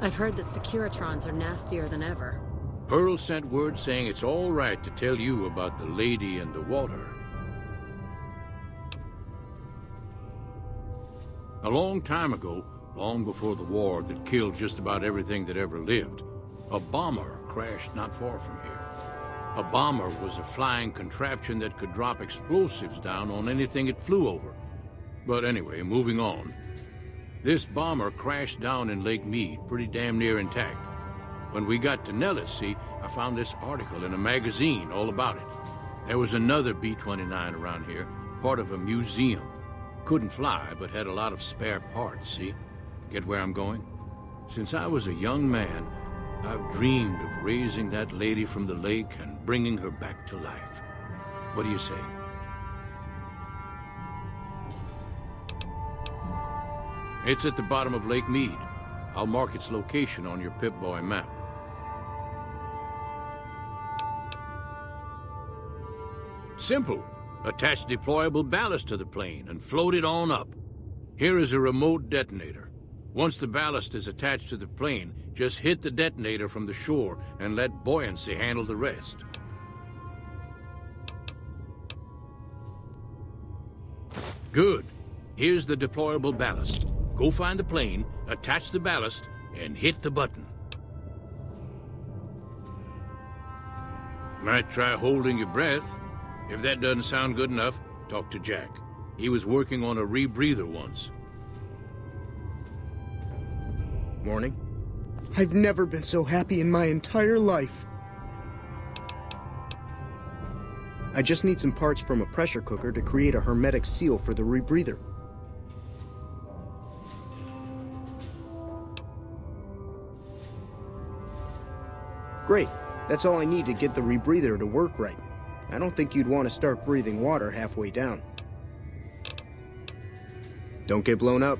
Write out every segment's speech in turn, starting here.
I've heard that Securitrons are nastier than ever. Pearl sent word saying it's all right to tell you about the lady in the water. A long time ago, long before the war that killed just about everything that ever lived, a bomber crashed not far from here. A bomber was a flying contraption that could drop explosives down on anything it flew over. But anyway, moving on. This bomber crashed down in Lake Mead, pretty damn near intact. When we got to Nellis, see, I found this article in a magazine all about it. There was another B-29 around here, part of a museum. Couldn't fly, but had a lot of spare parts, see? Get where I'm going? Since I was a young man, I've dreamed of raising that lady from the lake and bringing her back to life. What do you say? It's at the bottom of Lake Mead. I'll mark its location on your Pip-Boy map. Simple. Attach deployable ballast to the plane and float it on up. Here is a remote detonator. Once the ballast is attached to the plane, just hit the detonator from the shore and let buoyancy handle the rest. Good. Here's the deployable ballast. Go find the plane, attach the ballast, and hit the button. Might try holding your breath. If that doesn't sound good enough, talk to Jack. He was working on a rebreather once. Morning. I've never been so happy in my entire life. I just need some parts from a pressure cooker to create a hermetic seal for the rebreather. Great. That's all I need to get the rebreather to work right. I don't think you'd want to start breathing water halfway down. Don't get blown up.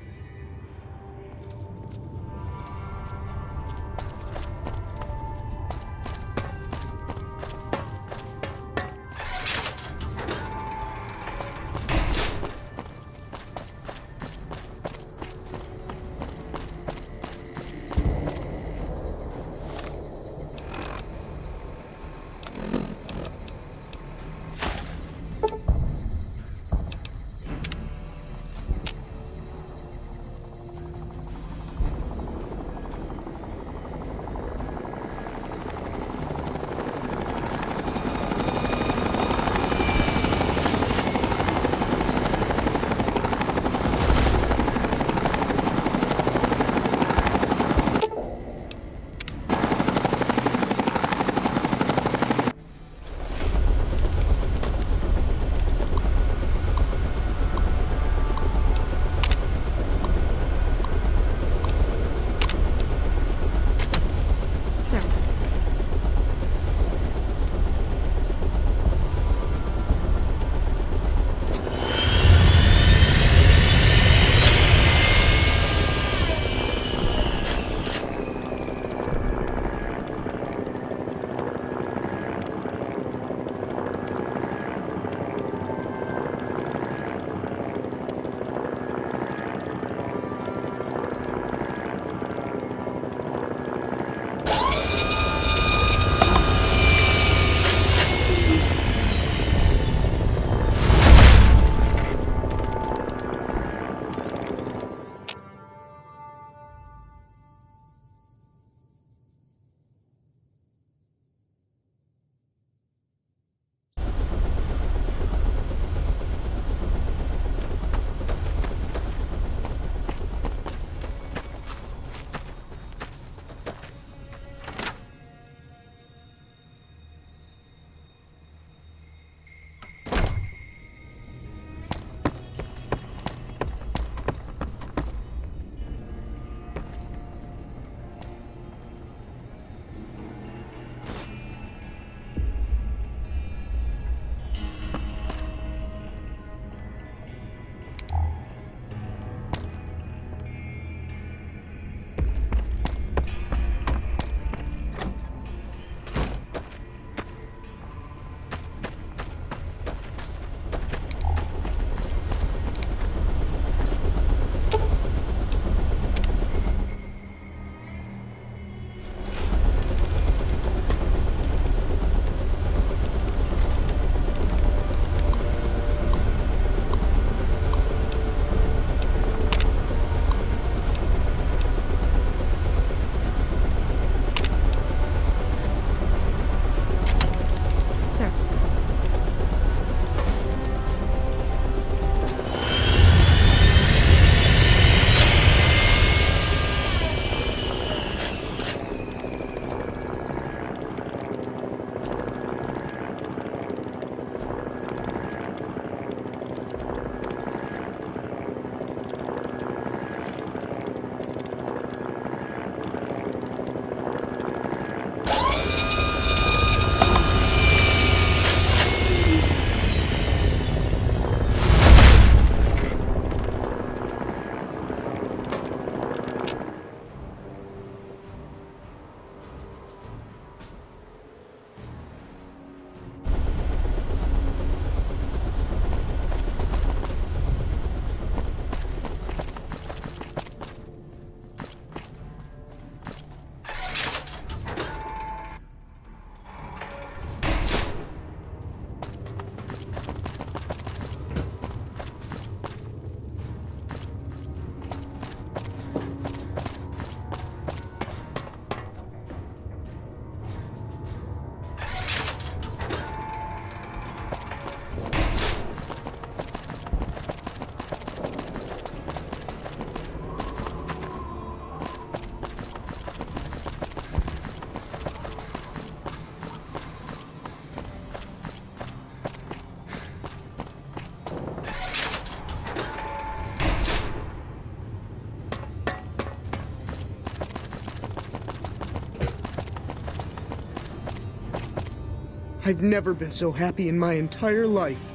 I've never been so happy in my entire life.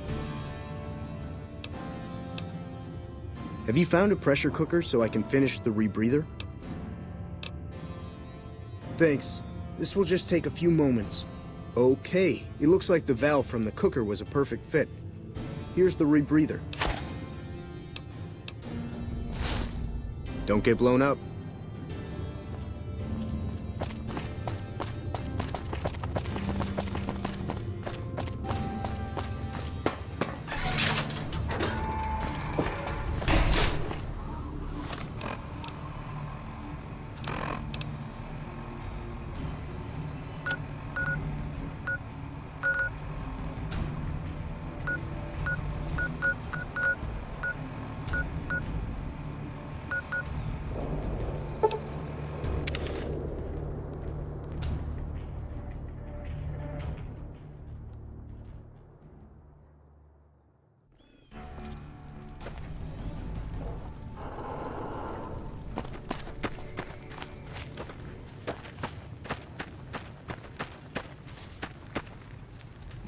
Have you found a pressure cooker so I can finish the rebreather? Thanks. This will just take a few moments. Okay, it looks like the valve from the cooker was a perfect fit. Here's the rebreather. Don't get blown up.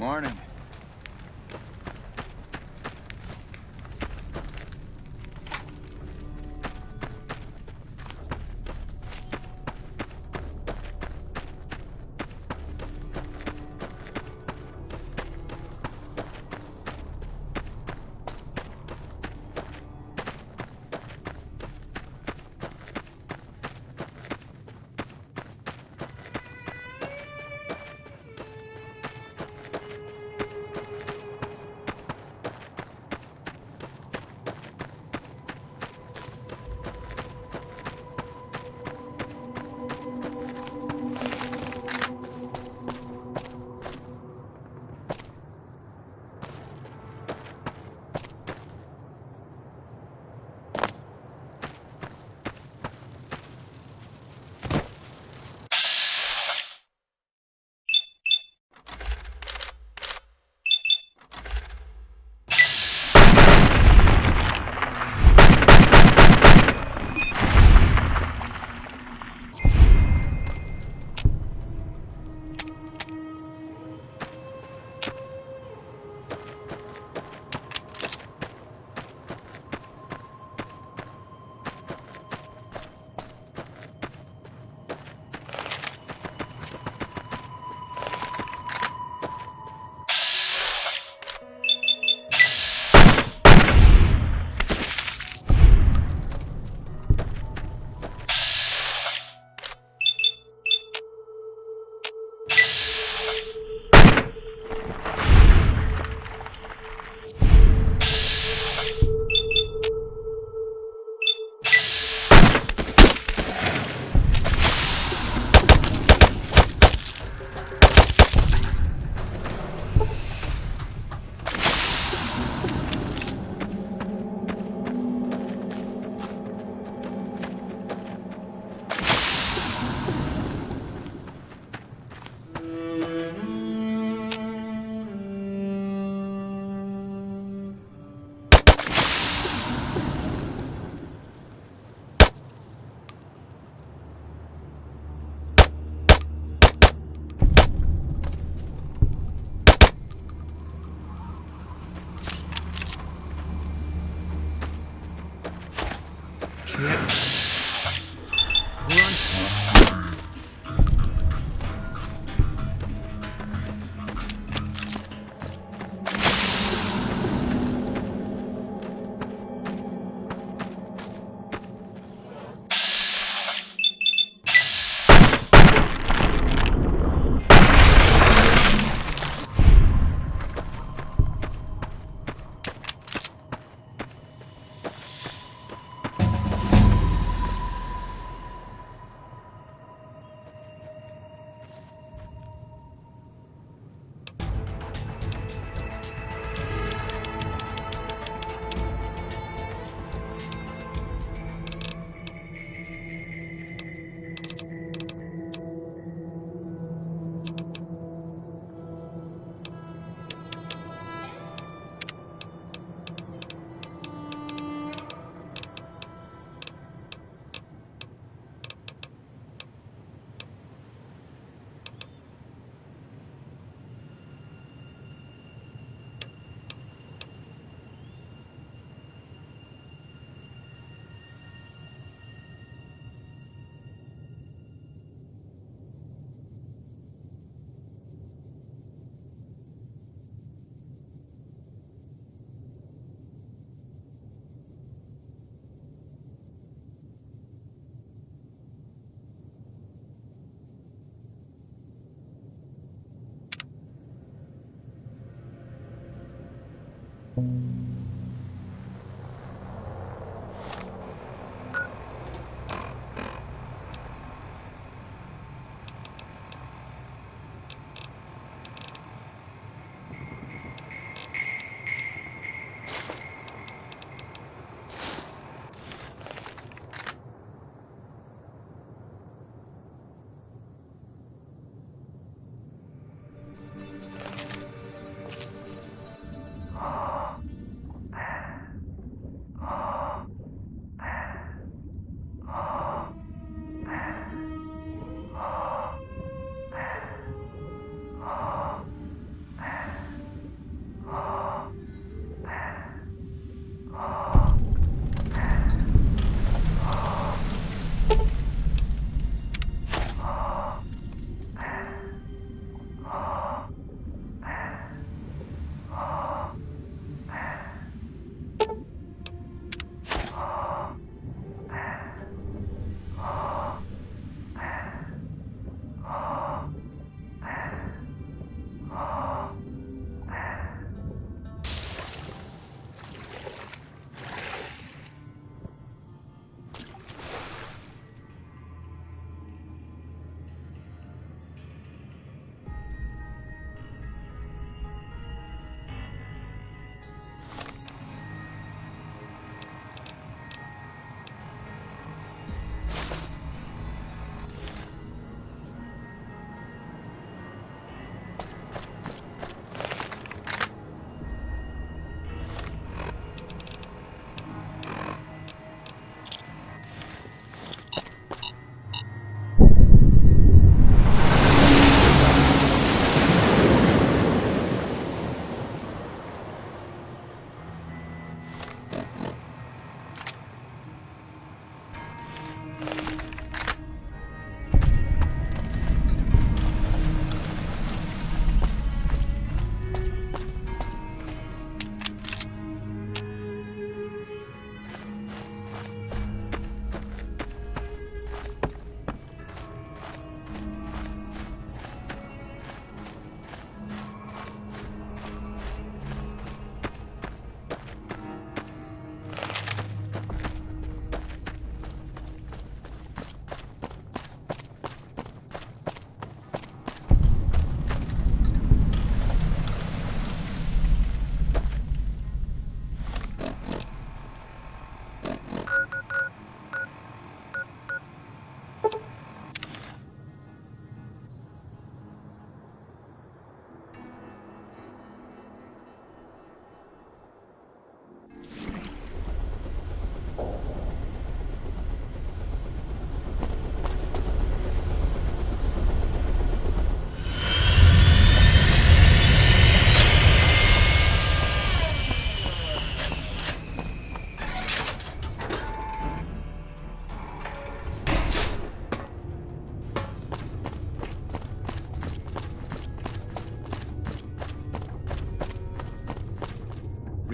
Morning.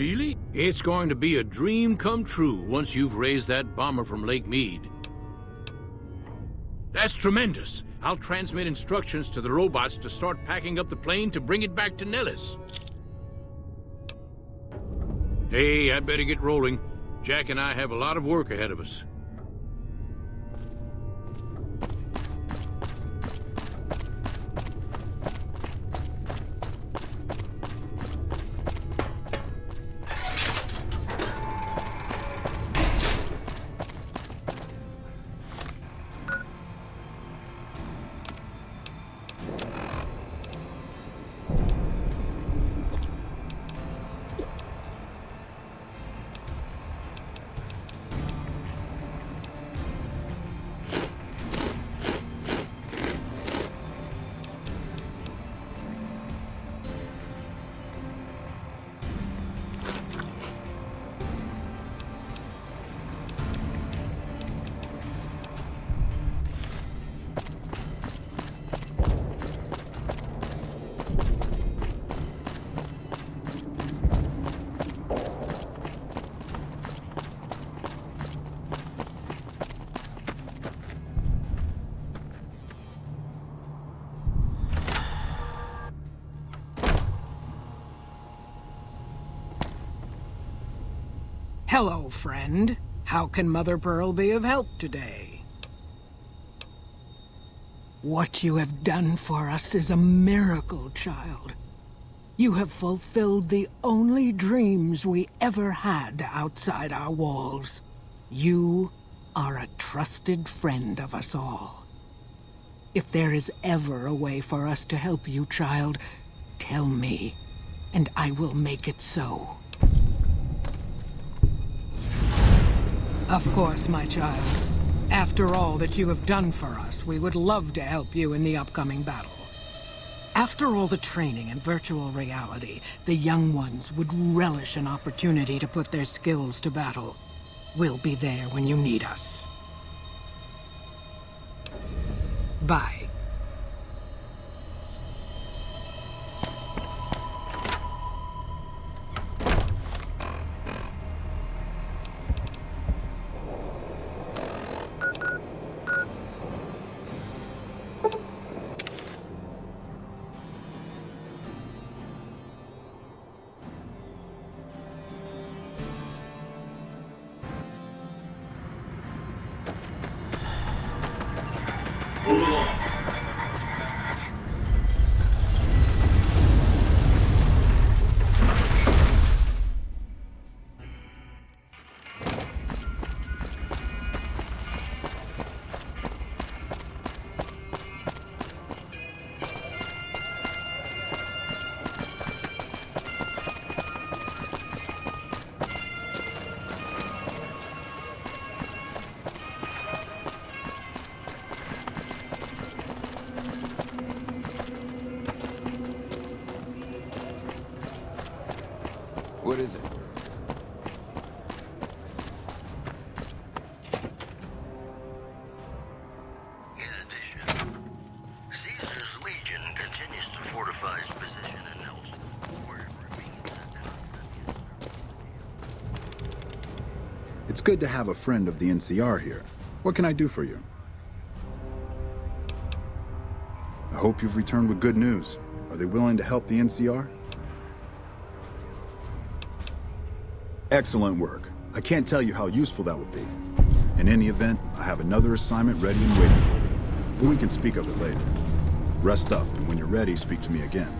Really? It's going to be a dream come true once you've raised that bomber from Lake Mead. That's tremendous. I'll transmit instructions to the robots to start packing up the plane to bring it back to Nellis. Hey, I'd better get rolling. Jack and I have a lot of work ahead of us. Hello, friend. How can Mother Pearl be of help today? What you have done for us is a miracle, child. You have fulfilled the only dreams we ever had outside our walls. You are a trusted friend of us all. If there is ever a way for us to help you, child, tell me, and I will make it so. Of course, my child. After all that you have done for us, we would love to help you in the upcoming battle. After all the training in virtual reality, the young ones would relish an opportunity to put their skills to battle. We'll be there when you need us. Bye. What is it? In addition, Caesar's Legion continues to fortify its position in Elston, where it remains a constant. It's good to have a friend of the NCR here. What can I do for you? I hope you've returned with good news. Are they willing to help the NCR? Excellent work. I can't tell you how useful that would be. In any event, I have another assignment ready and waiting for you. But we can speak of it later. Rest up, and when you're ready, speak to me again.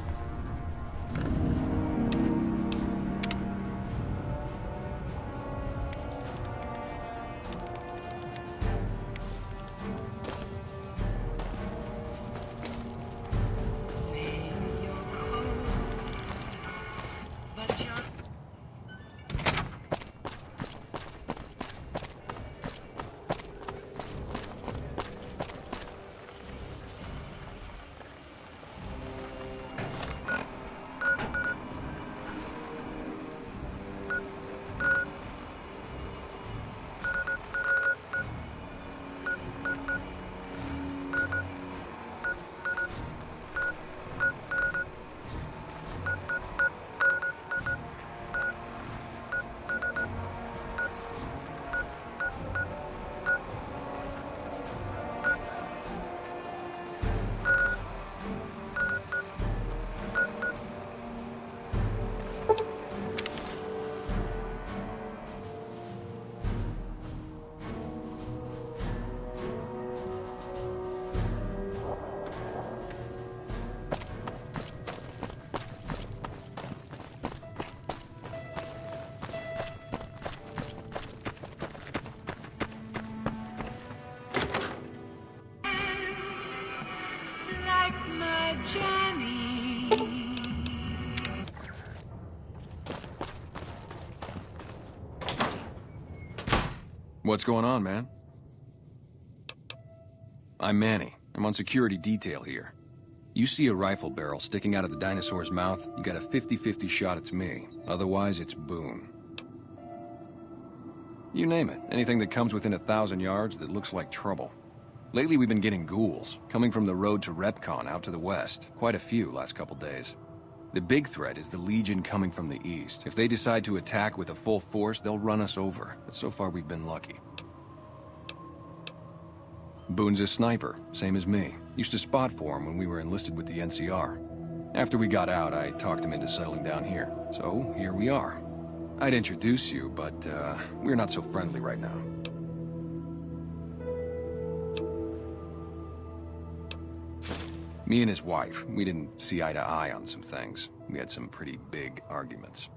What's going on, man? I'm Manny. I'm on security detail here. You see a rifle barrel sticking out of the dinosaur's mouth, you got a 50-50 shot it's me. Otherwise, it's Boone. You name it. Anything that comes within 1,000 yards that looks like trouble. Lately, we've been getting ghouls, coming from the road to Repcon out to the west. Quite a few last couple days. The big threat is the Legion coming from the east. If they decide to attack with a full force, they'll run us over. But so far, we've been lucky. Boone's a sniper, same as me. Used to spot for him when we were enlisted with the NCR. After we got out, I talked him into settling down here. So, here we are. I'd introduce you, but, we're not so friendly right now. Me and his wife, we didn't see eye to eye on some things. We had some pretty big arguments.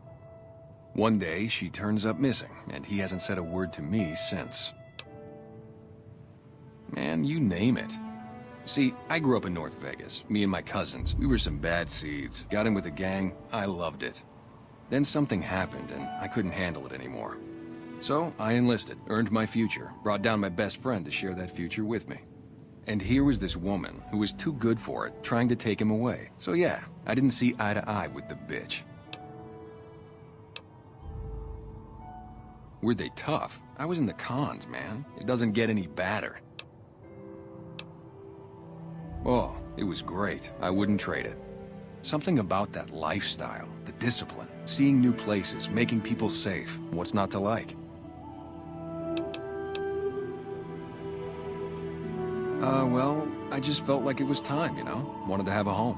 One day, she turns up missing, and he hasn't said a word to me since. Man, you name it. See, I grew up in North Vegas. Me and my cousins, we were some bad seeds. Got in with a gang, I loved it. Then something happened, and I couldn't handle it anymore. So, I enlisted, earned my future, brought down my best friend to share that future with me. And here was this woman, who was too good for it, trying to take him away. So yeah, I didn't see eye to eye with the bitch. Were they tough? I was in the cons, man. It doesn't get any badder. Oh, it was great. I wouldn't trade it. Something about that lifestyle, the discipline, seeing new places, making people safe. What's not to like? Well, I just felt like it was time, you know? Wanted to have a home.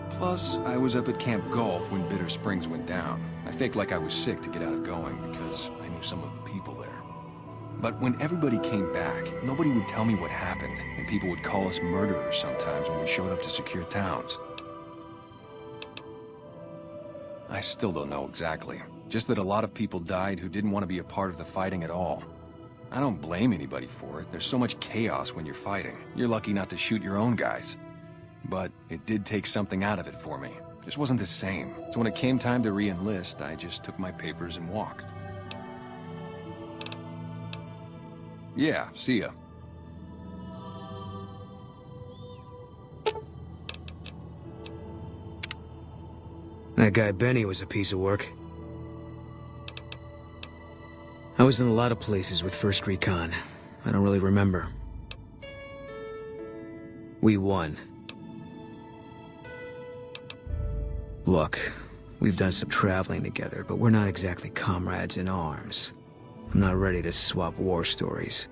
Plus, I was up at Camp Golf when Bitter Springs went down. I faked like I was sick to get out of going because I knew some of the people there. But when everybody came back, nobody would tell me what happened, and people would call us murderers sometimes when we showed up to secure towns. I still don't know exactly. Just that a lot of people died who didn't want to be a part of the fighting at all. I don't blame anybody for it. There's so much chaos when you're fighting. You're lucky not to shoot your own guys. But it did take something out of it for me. Just wasn't the same. So when it came time to re-enlist, I just took my papers and walked. Yeah, see ya. That guy Benny was a piece of work. I was in a lot of places with 1st Recon. I don't really remember. We won. Look, we've done some traveling together, but we're not exactly comrades in arms. I'm not ready to swap war stories.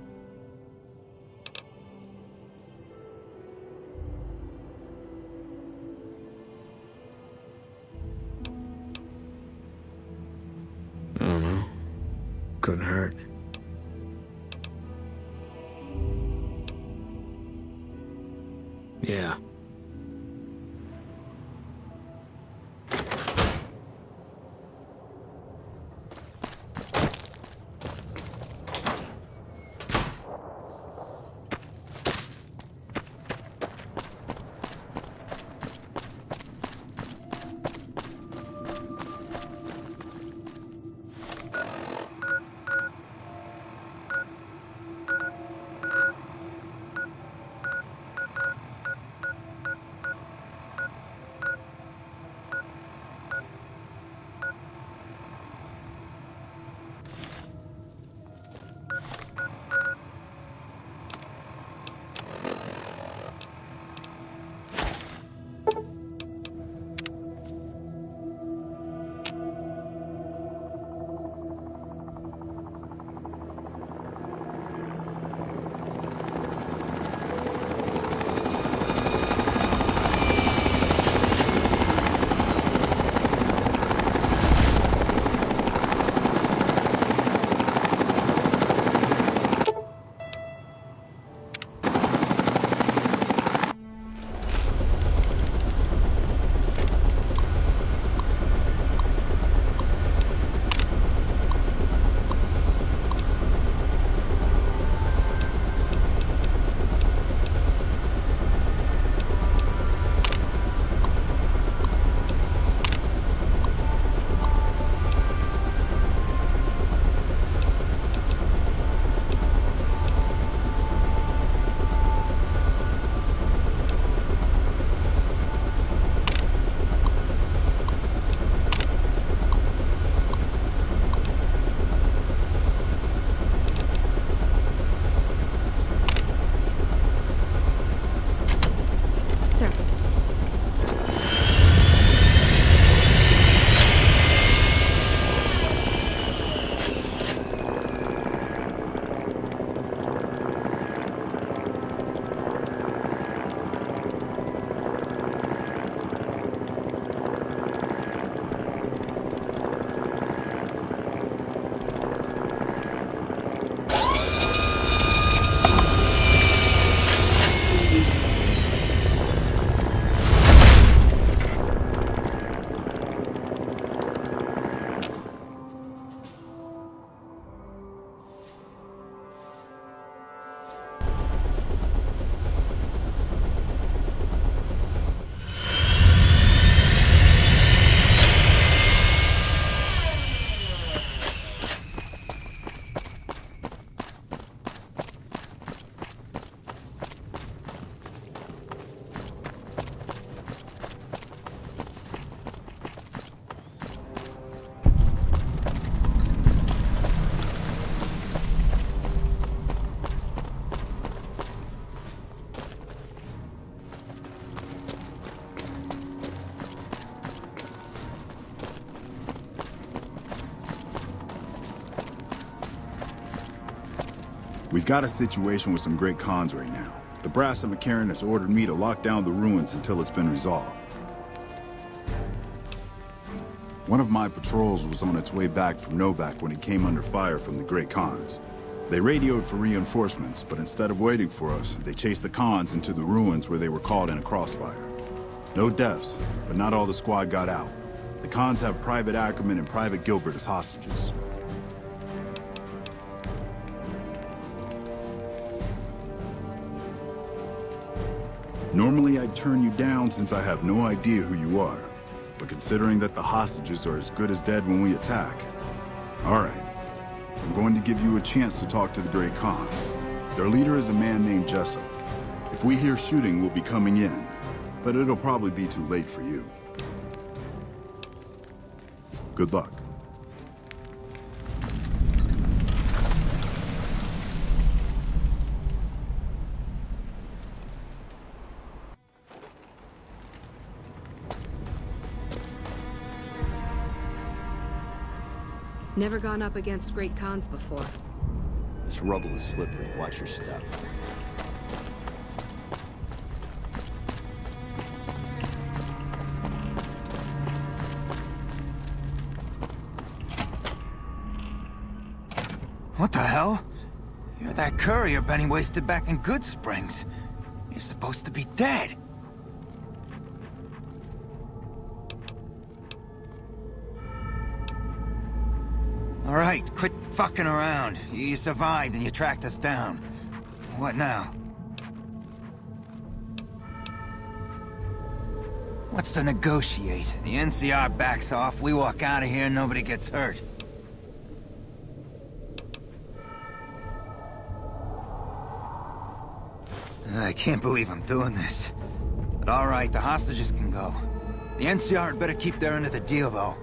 I don't know. Couldn't hurt. Yeah. We've got a situation with some great cons right now. The brass at McCarran has ordered me to lock down the ruins until it's been resolved. One of my patrols was on its way back from Novak when it came under fire from the Great Khans. They radioed for reinforcements, but instead of waiting for us, they chased the Khans into the ruins where they were caught in a crossfire. No deaths, but not all the squad got out. The Khans have Private Ackerman and Private Gilbert as hostages. Normally I'd turn you down since I have no idea who you are. But considering that the hostages are as good as dead when we attack... Alright. I'm going to give you a chance to talk to the Great Khans. Their leader is a man named Jessup. If we hear shooting, we'll be coming in. But it'll probably be too late for you. Good luck. Never gone up against Great Khans before. This rubble is slippery. Watch your step. What the hell? You're that courier Benny wasted back in Good Springs. You're supposed to be dead. All right, quit fucking around. You survived and you tracked us down. What now? What's to negotiate? The NCR backs off, we walk out of here, nobody gets hurt. I can't believe I'm doing this. But all right, the hostages can go. The NCR had better keep their end of the deal, though.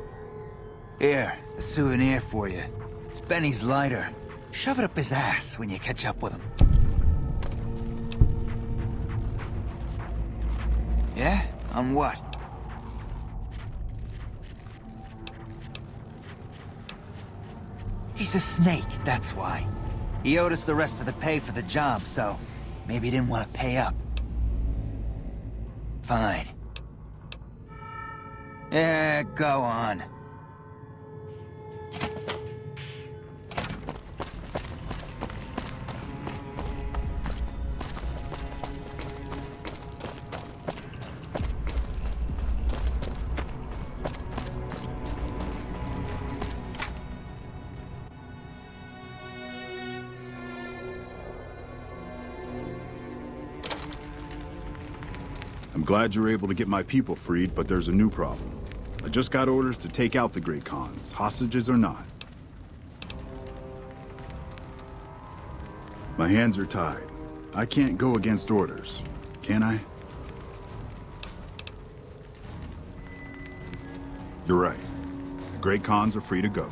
Here, a souvenir for you. It's Benny's lighter. Shove it up his ass when you catch up with him. Yeah? On what? He's a snake, that's why. He owed us the rest of the pay for the job, so maybe he didn't want to pay up. Fine. Yeah, go on. I'm glad you're able to get my people freed, but there's a new problem. I just got orders to take out the Great Khans, hostages or not. My hands are tied. I can't go against orders, can I? You're right. The Great Khans are free to go.